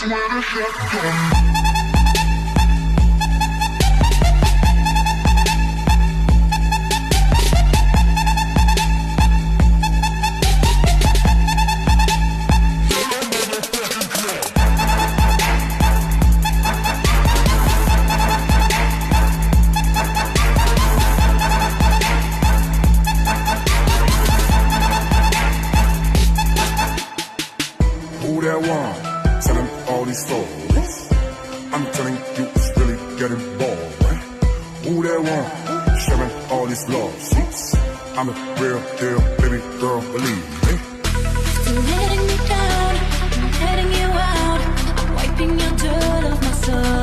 where the shit comes. Who that one? Telling all these stories. I'm telling you it's really getting boring. Who that one? Sharing all these love sheets. I'm a real deal, baby girl, believe me. You're letting me down, I'm letting you out. I'm wiping your dirt off my soul.